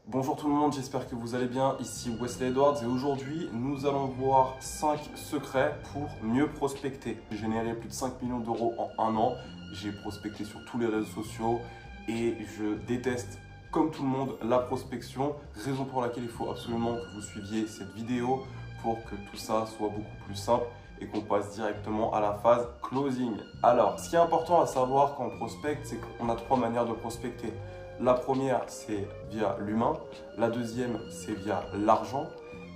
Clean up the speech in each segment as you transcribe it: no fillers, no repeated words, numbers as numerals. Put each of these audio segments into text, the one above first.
Bonjour tout le monde, j'espère que vous allez bien, ici Wesley Edwards et aujourd'hui nous allons voir 5 secrets pour mieux prospecter. J'ai généré plus de 5 millions d'euros en un an, j'ai prospecté sur tous les réseaux sociaux et je déteste comme tout le monde la prospection, raison pour laquelle il faut absolument que vous suiviez cette vidéo pour que tout ça soit beaucoup plus simple et qu'on passe directement à la phase closing. Alors, ce qui est important à savoir quand on prospecte, c'est qu'on a 3 manières de prospecter. La première, c'est via l'humain. La deuxième, c'est via l'argent.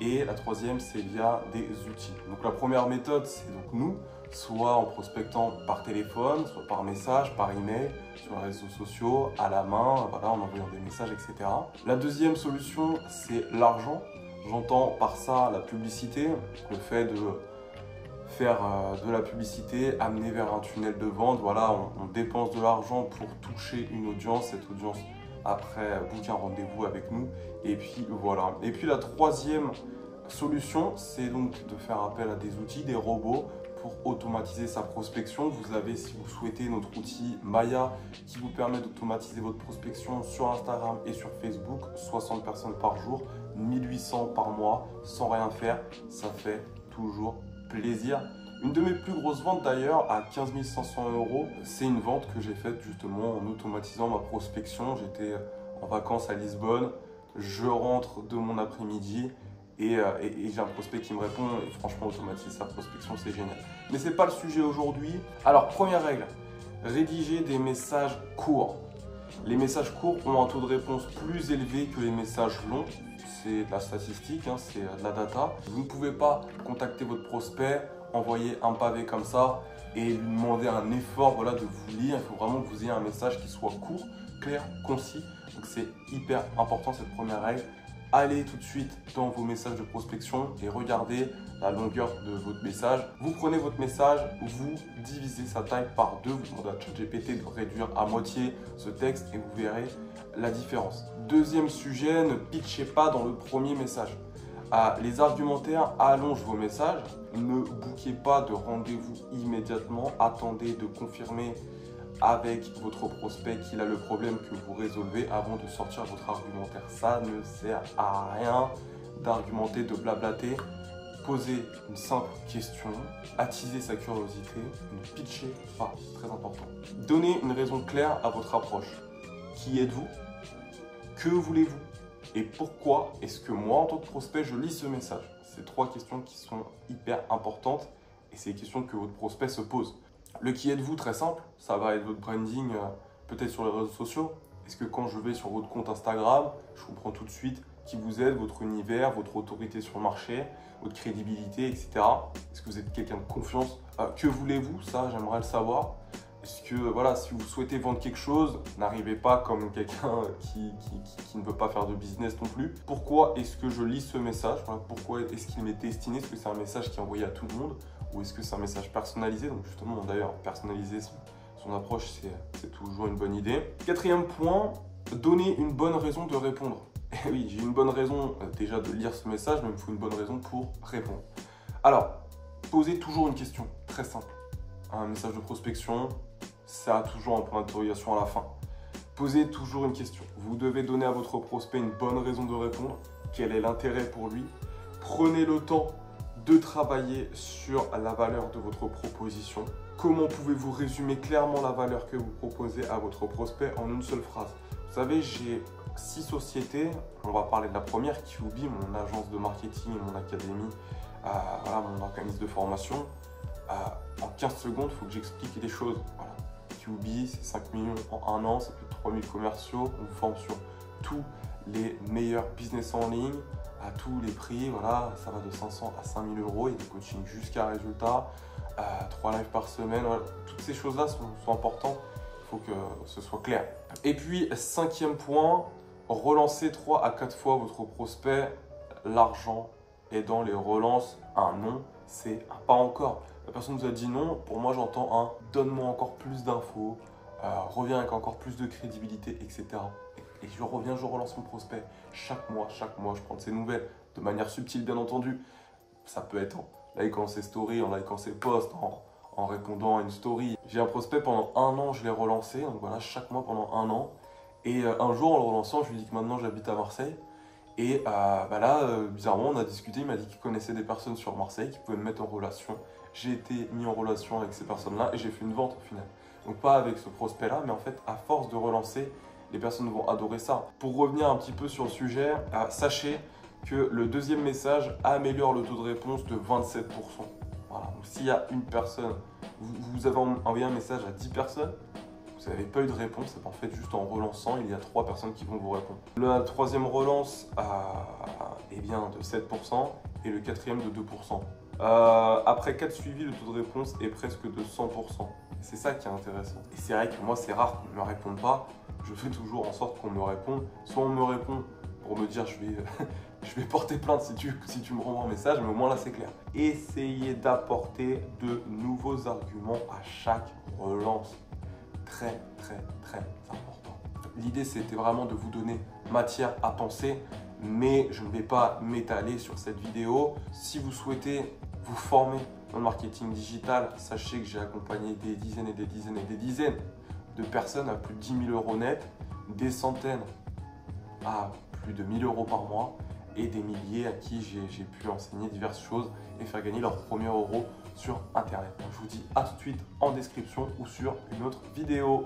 Et la troisième, c'est via des outils. Donc la première méthode, c'est donc nous, soit en prospectant par téléphone, soit par message, par email, sur les réseaux sociaux, à la main, voilà, en envoyant des messages, etc. La deuxième solution, c'est l'argent. J'entends par ça la publicité, le fait de faire de la publicité, amener vers un tunnel de vente. Voilà, on dépense de l'argent pour toucher une audience. Cette audience, après, book un rendez-vous avec nous. Et puis voilà. Et puis la troisième solution, c'est donc de faire appel à des outils, des robots pour automatiser sa prospection. Vous avez, si vous souhaitez, notre outil Maya qui vous permet d'automatiser votre prospection sur Instagram et sur Facebook. 60 personnes par jour, 1800 par mois, sans rien faire. Ça fait toujours plaisir. Une de mes plus grosses ventes d'ailleurs à 15 500 €, c'est une vente que j'ai faite justement en automatisant ma prospection. J'étais en vacances à Lisbonne, je rentre de mon après-midi et j'ai un prospect qui me répond et franchement automatiser sa prospection c'est génial. Mais c'est pas le sujet aujourd'hui. Alors première règle, rédiger des messages courts. Les messages courts ont un taux de réponse plus élevé que les messages longs. C'est de la statistique, hein, c'est de la data. Vous ne pouvez pas contacter votre prospect, envoyer un pavé comme ça et lui demander un effort voilà, de vous lire. Il faut vraiment que vous ayez un message qui soit court, clair, concis. Donc c'est hyper important cette première règle. Allez tout de suite dans vos messages de prospection et regardez la longueur de votre message. Vous prenez votre message, vous divisez sa taille par 2, vous demandez à ChatGPT de réduire à moitié ce texte et vous verrez la différence. Deuxième sujet, ne pitchez pas dans le premier message. Les argumentaires allongent vos messages. Ne bouquez pas de rendez-vous immédiatement. Attendez de confirmer avec votre prospect qu'il a le problème que vous résolvez avant de sortir votre argumentaire. Ça ne sert à rien d'argumenter, de blablater. Posez une simple question, attisez sa curiosité, ne pitchez pas, très important. Donnez une raison claire à votre approche. Qui êtes-vous? Que voulez-vous? Et pourquoi est-ce que moi, en tant que prospect, je lis ce message? C'est 3 questions qui sont hyper importantes et c'est des questions que votre prospect se pose. Le qui êtes-vous, très simple, ça va être votre branding peut-être sur les réseaux sociaux. Est-ce que quand je vais sur votre compte Instagram, je comprends tout de suite qui vous êtes, votre univers, votre autorité sur le marché, votre crédibilité, etc. Est-ce que vous êtes quelqu'un de confiance? Que voulez-vous? Ça, j'aimerais le savoir. Est-ce que, voilà, si vous souhaitez vendre quelque chose, n'arrivez pas comme quelqu'un qui ne veut pas faire de business non plus. Pourquoi est-ce que je lis ce message? Voilà, pourquoi est-ce qu'il m'est destiné? Est-ce que c'est un message qui est envoyé à tout le monde? Ou est-ce que c'est un message personnalisé? Donc justement, d'ailleurs, personnaliser son approche, c'est toujours une bonne idée. Quatrième point, donner une bonne raison de répondre. Et oui, j'ai une bonne raison déjà de lire ce message, mais il me faut une bonne raison pour répondre. Alors, posez toujours une question très simple. Un message de prospection, ça a toujours un point d'interrogation à la fin. Posez toujours une question. Vous devez donner à votre prospect une bonne raison de répondre. Quel est l'intérêt pour lui? Prenez le temps de travailler sur la valeur de votre proposition. Comment pouvez-vous résumer clairement la valeur que vous proposez à votre prospect en une seule phrase? Vous savez, j'ai 6 sociétés. On va parler de la première, QB, mon agence de marketing, mon académie, voilà, mon organisme de formation. En 15 secondes, il faut que j'explique des choses. Voilà. QB, c'est 5 millions en un an, c'est plus de 3000 commerciaux. On vous forme sur tous les meilleurs business en ligne, à tous les prix. Voilà, ça va de 500 à 5000 €. Il y a des coachings jusqu'à résultat, 3 lives par semaine. Voilà. Toutes ces choses-là sont importantes. Il faut que ce soit clair. Et puis, 5e point, relancez 3 à 4 fois votre prospect. L'argent est dans les relances. Un non, c'est un pas encore. La personne vous a dit non, pour moi j'entends un donne-moi encore plus d'infos, reviens avec encore plus de crédibilité, etc. Et je reviens, je relance mon prospect. Chaque mois, je prends de ses nouvelles, de manière subtile bien entendu. Ça peut être en likant ses stories, en likant ses posts, en répondant à une story. J'ai un prospect pendant un an, je l'ai relancé, donc voilà, chaque mois pendant un an. Et un jour, en le relançant, je lui dis que maintenant j'habite à Marseille. Et là, bizarrement, on a discuté, il m'a dit qu'il connaissait des personnes sur Marseille qui pouvaient me mettre en relation. J'ai été mis en relation avec ces personnes-là et j'ai fait une vente au final. Donc pas avec ce prospect-là, mais en fait, à force de relancer, les personnes vont adorer ça. Pour revenir un petit peu sur le sujet, sachez que le deuxième message améliore le taux de réponse de 27%. Voilà, donc s'il y a une personne, vous avez envoyé un message à 10 personnes, vous n'avez pas eu de réponse, en fait juste en relançant, il y a 3 personnes qui vont vous répondre. La troisième relance est bien de 7% et le quatrième de 2%. Après 4 suivis, le taux de réponse est presque de 100%. C'est ça qui est intéressant. Et c'est vrai que moi, c'est rare qu'on ne me réponde pas. Je fais toujours en sorte qu'on me réponde. Soit on me répond pour me dire je vais porter plainte si tu me renvoies un message, mais au moins là c'est clair. Essayez d'apporter de nouveaux arguments à chaque relance. Très important. L'idée c'était vraiment de vous donner matière à penser, mais je ne vais pas m'étaler sur cette vidéo. Si vous souhaitez vous former en marketing digital, sachez que j'ai accompagné des dizaines et des dizaines et des dizaines de personnes à plus de 10 000 euros net, des centaines à plus de 1000 euros par mois et des milliers à qui j'ai pu enseigner diverses choses et faire gagner leur premier euro sur Internet. Je vous dis à tout de suite en description ou sur une autre vidéo.